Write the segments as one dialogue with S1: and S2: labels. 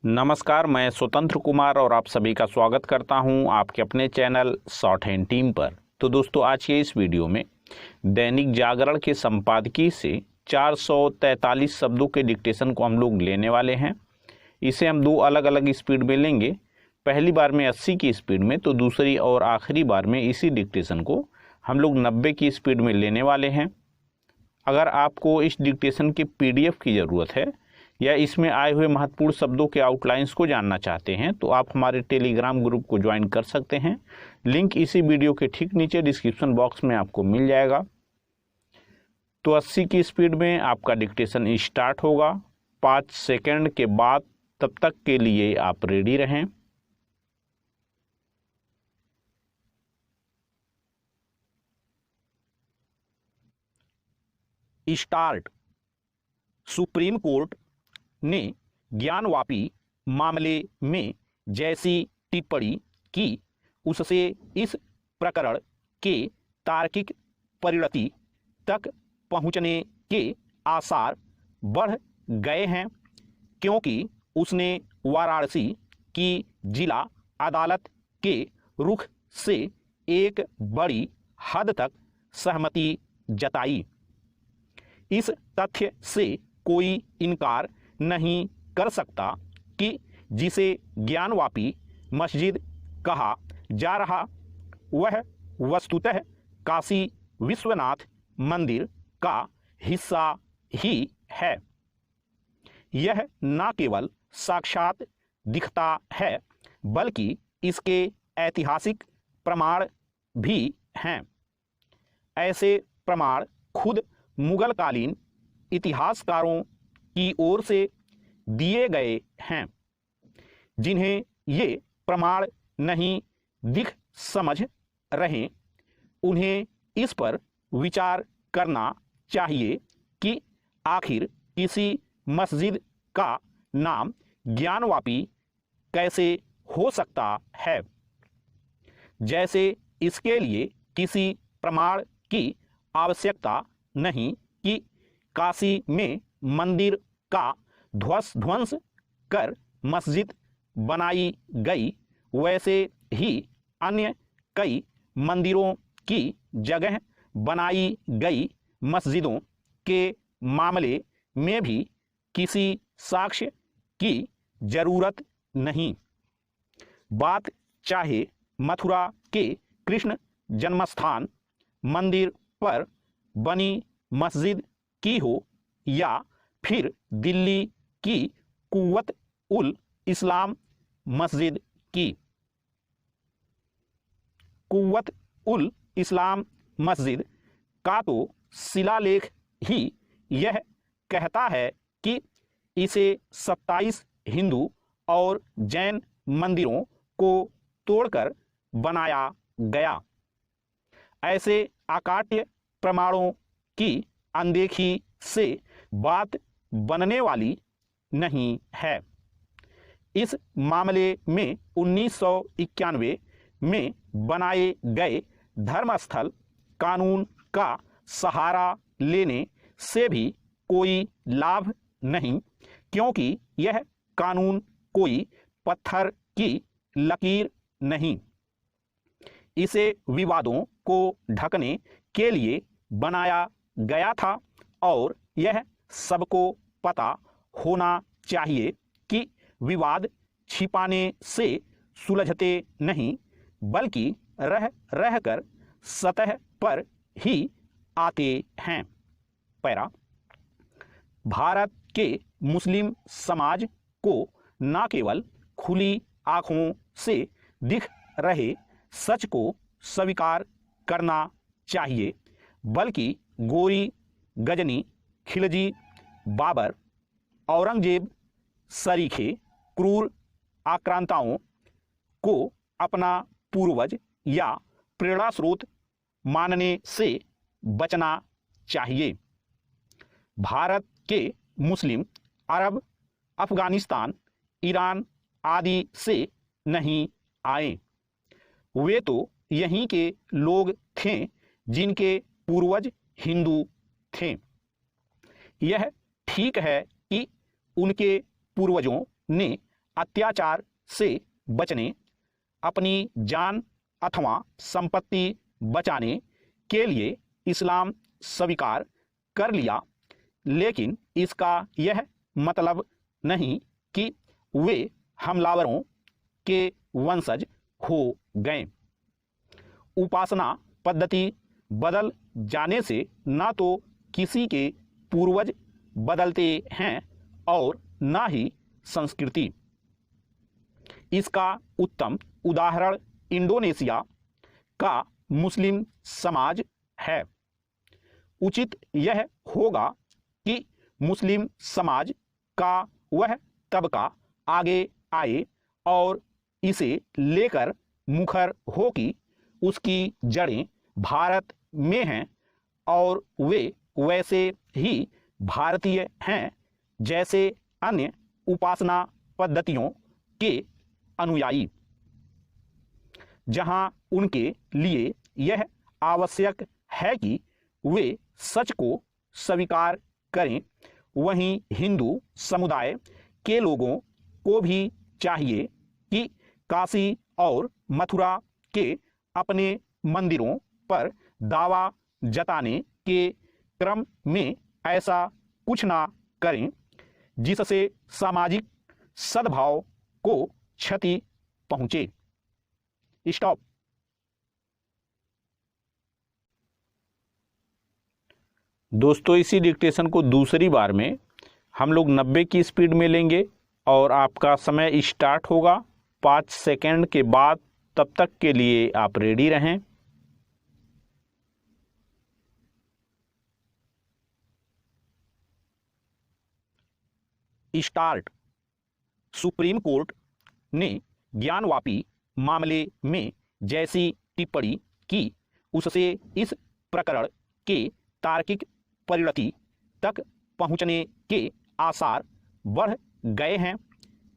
S1: नमस्कार, मैं स्वतंत्र कुमार और आप सभी का स्वागत करता हूं आपके अपने चैनल शॉर्ट हैंड टीम पर। तो दोस्तों, आज के इस वीडियो में दैनिक जागरण के संपादकीय से 443 शब्दों के डिक्टेशन को हम लोग लेने वाले हैं। इसे हम दो अलग अलग स्पीड में लेंगे। पहली बार में 80 की स्पीड में, तो दूसरी और आखिरी बार में इसी डिक्टेशन को हम लोग 90 की स्पीड में लेने वाले हैं। अगर आपको इस डिक्टेशन के PDF की ज़रूरत है या इसमें आए हुए महत्वपूर्ण शब्दों के आउटलाइंस को जानना चाहते हैं तो आप हमारे टेलीग्राम ग्रुप को ज्वाइन कर सकते हैं। लिंक इसी वीडियो के ठीक नीचे डिस्क्रिप्शन बॉक्स में आपको मिल जाएगा। तो 80 की स्पीड में आपका डिक्टेशन स्टार्ट होगा 5 सेकंड के बाद। तब तक के लिए आप रेडी रहें।
S2: स्टार्ट। सुप्रीम कोर्ट ने ज्ञानवापी मामले में जैसी टिप्पणी की, उससे इस प्रकरण के तार्किक परिणति तक पहुंचने के आसार बढ़ गए हैं, क्योंकि उसने वाराणसी की जिला अदालत के रुख से एक बड़ी हद तक सहमति जताई। इस तथ्य से कोई इनकार नहीं कर सकता कि जिसे ज्ञानवापी मस्जिद कहा जा रहा वह वस्तुतः काशी विश्वनाथ मंदिर का हिस्सा ही है। यह न केवल साक्षात दिखता है बल्कि इसके ऐतिहासिक प्रमाण भी हैं। ऐसे प्रमाण खुद मुगलकालीन इतिहासकारों की ओर से दिए गए हैं। जिन्हें ये प्रमाण नहीं दिख समझ रहे, उन्हें इस पर विचार करना चाहिए कि आखिर किसी मस्जिद का नाम ज्ञानवापी कैसे हो सकता है। जैसे इसके लिए किसी प्रमाण की आवश्यकता नहीं कि काशी में मंदिर का ध्वंस कर मस्जिद बनाई गई, वैसे ही अन्य कई मंदिरों की जगह बनाई गई मस्जिदों के मामले में भी किसी साक्ष्य की जरूरत नहीं। बात चाहे मथुरा के कृष्ण जन्मस्थान मंदिर पर बनी मस्जिद की हो या फिर दिल्ली की कुव्वत उल इस्लाम मस्जिद की। कुव्वत उल इस्लाम मस्जिद का तो शिलालेख ही यह कहता है कि इसे 27 हिंदू और जैन मंदिरों को तोड़कर बनाया गया। ऐसे अकाट्य प्रमाणों की अनदेखी से बात बनने वाली नहीं है। इस मामले में 1991 में बनाए गए धर्मस्थल कानून का सहारा लेने से भी कोई लाभ नहीं, क्योंकि यह कानून कोई पत्थर की लकीर नहीं। इसे विवादों को ढकने के लिए बनाया गया था और यह सबको पता होना चाहिए कि विवाद छिपाने से सुलझते नहीं, बल्कि रह रहकर सतह पर ही आते हैं। पैरा। भारत के मुस्लिम समाज को न केवल खुली आंखों से दिख रहे सच को स्वीकार करना चाहिए, बल्कि गोरी, गजनी, खिलजी, बाबर, औरंगजेब सरीखे क्रूर आक्रांताओं को अपना पूर्वज या प्रेरणा स्रोत मानने से बचना चाहिए। भारत के मुस्लिम अरब, अफगानिस्तान, ईरान आदि से नहीं आए। वे तो यहीं के लोग थे जिनके पूर्वज हिंदू थे। यह ठीक है कि उनके पूर्वजों ने अत्याचार से बचने, अपनी जान अथवा संपत्ति बचाने के लिए इस्लाम स्वीकार कर लिया, लेकिन इसका यह मतलब नहीं कि वे हमलावरों के वंशज हो गए। उपासना पद्धति बदल जाने से न तो किसी के पूर्वज बदलते हैं और न ही संस्कृति। इसका उत्तम उदाहरण इंडोनेशिया का मुस्लिम समाज है। उचित यह होगा कि मुस्लिम समाज का वह तबका आगे आए और इसे लेकर मुखर हो कि उसकी जड़ें भारत में हैं और वे वैसे ही भारतीय हैं जैसे अन्य उपासना पद्धतियों के अनुयायी। जहां उनके लिए यह आवश्यक है कि वे सच को स्वीकार करें, वहीं हिंदू समुदाय के लोगों को भी चाहिए कि काशी और मथुरा के अपने मंदिरों पर दावा जताने के क्रम में ऐसा कुछ ना करें जिससे सामाजिक सद्भाव को क्षति पहुंचे। स्टॉप।
S1: दोस्तों, इसी डिक्टेशन को दूसरी बार में हम लोग 90 की स्पीड में लेंगे और आपका समय स्टार्ट होगा 5 सेकंड के बाद। तब तक के लिए आप रेडी रहें।
S2: स्टार्ट। सुप्रीम कोर्ट ने ज्ञानवापी मामले में जैसी टिप्पणी की, उससे इस प्रकरण के तार्किक परिणति तक पहुंचने के आसार बढ़ गए हैं,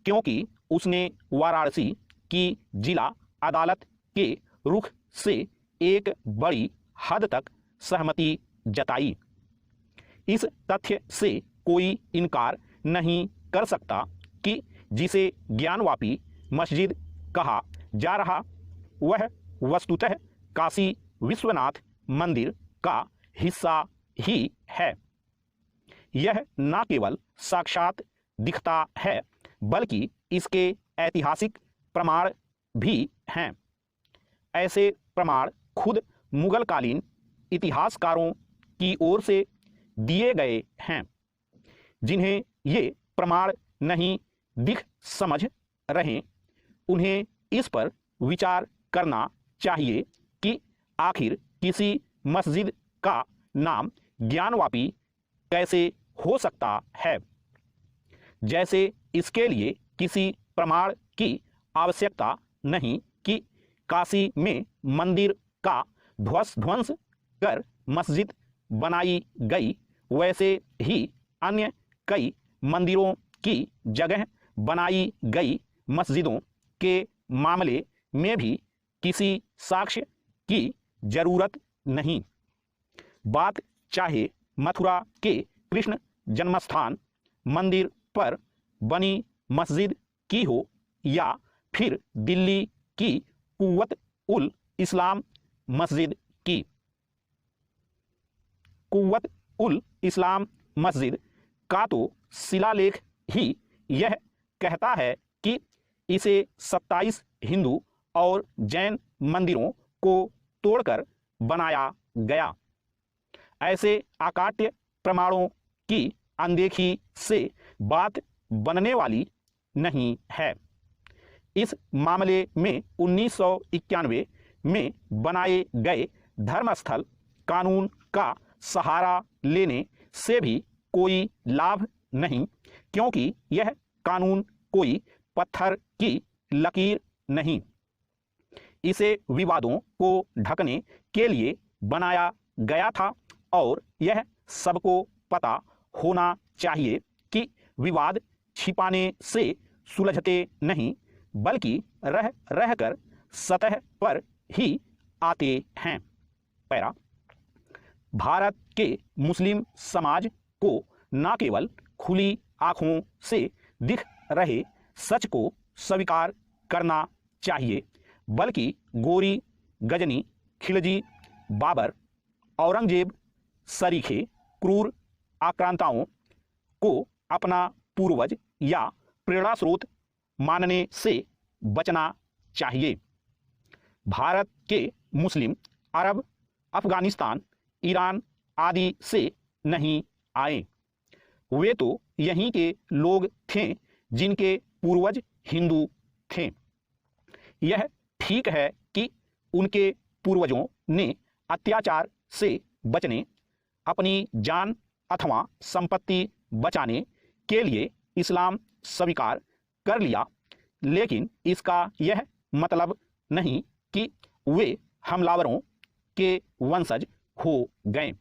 S2: क्योंकि उसने वाराणसी की जिला अदालत के रुख से एक बड़ी हद तक सहमति जताई। इस तथ्य से कोई इनकार नहीं कर सकता कि जिसे ज्ञानवापी मस्जिद कहा जा रहा वह वस्तुतः काशी विश्वनाथ मंदिर का हिस्सा ही है। यह न केवल साक्षात दिखता है बल्कि इसके ऐतिहासिक प्रमाण भी हैं। ऐसे प्रमाण खुद मुगलकालीन इतिहासकारों की ओर से दिए गए हैं, जिन्हें ये प्रमाण नहीं दिख समझ रहे, उन्हें इस पर विचार करना चाहिए कि आखिर किसी मस्जिद का नाम ज्ञानवापी कैसे हो सकता है। जैसे इसके लिए किसी प्रमाण की आवश्यकता नहीं कि काशी में मंदिर का ध्वंस कर मस्जिद बनाई गई, वैसे ही अन्य कई मंदिरों की जगह बनाई गई मस्जिदों के मामले में भी किसी साक्ष्य की जरूरत नहीं। बात चाहे मथुरा के कृष्ण जन्मस्थान मंदिर पर बनी मस्जिद की हो या फिर दिल्ली की कुव्वत उल इस्लाम मस्जिद की। कुव्वत उल इस्लाम मस्जिद का तो शिलालेख ही यह कहता है कि इसे 27 हिंदू और जैन मंदिरों को तोड़कर बनाया गया। ऐसे अकाट्य प्रमाणों की अनदेखी से बात बनने वाली नहीं है। इस मामले में 1991 में बनाए गए धर्मस्थल कानून का सहारा लेने से भी कोई लाभ नहीं, क्योंकि यह कानून कोई पत्थर की लकीर नहीं। इसे विवादों को ढकने के लिए बनाया गया था और यह सबको पता होना चाहिए कि विवाद छिपाने से सुलझते नहीं बल्कि रह रहकर सतह पर ही आते हैं। पैरा। भारत के मुस्लिम समाज को न केवल खुली आंखों से दिख रहे सच को स्वीकार करना चाहिए, बल्कि गोरी, गजनी, खिलजी, बाबर, औरंगजेब सरीखे क्रूर आक्रांताओं को अपना पूर्वज या प्रेरणा स्रोत मानने से बचना चाहिए। भारत के मुस्लिम अरब, अफगानिस्तान, ईरान आदि से नहीं आए। वे तो यहीं के लोग थे जिनके पूर्वज हिंदू थे। यह ठीक है कि उनके पूर्वजों ने अत्याचार से बचने, अपनी जान अथवा संपत्ति बचाने के लिए इस्लाम स्वीकार कर लिया, लेकिन इसका यह मतलब नहीं कि वे हमलावरों के वंशज हो गए।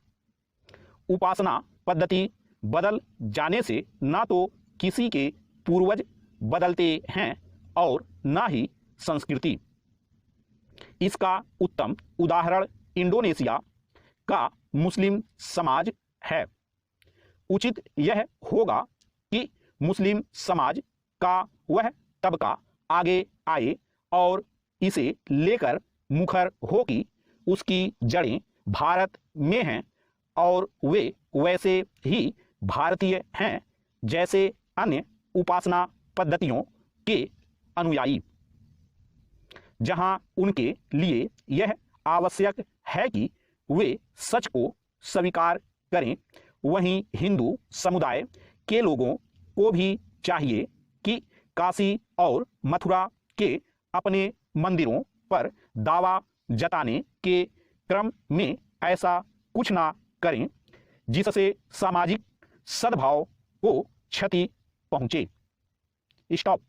S2: उपासना पद्धति बदल जाने से ना तो किसी के पूर्वज बदलते हैं और ना ही संस्कृति। इसका उत्तम उदाहरण इंडोनेशिया का मुस्लिम समाज है। उचित यह होगा कि मुस्लिम समाज का वह तबका आगे आए और इसे लेकर मुखर हो कि उसकी जड़ें भारत में हैं और वे वैसे ही भारतीय हैं जैसे अन्य उपासना पद्धतियों के अनुयायी। जहां उनके लिए यह आवश्यक है कि वे सच को स्वीकार करें, वहीं हिंदू समुदाय के लोगों को भी चाहिए कि काशी और मथुरा के अपने मंदिरों पर दावा जताने के क्रम में ऐसा कुछ ना करें जिससे सामाजिक सद्भाव को क्षति पहुंचे। स्टॉप।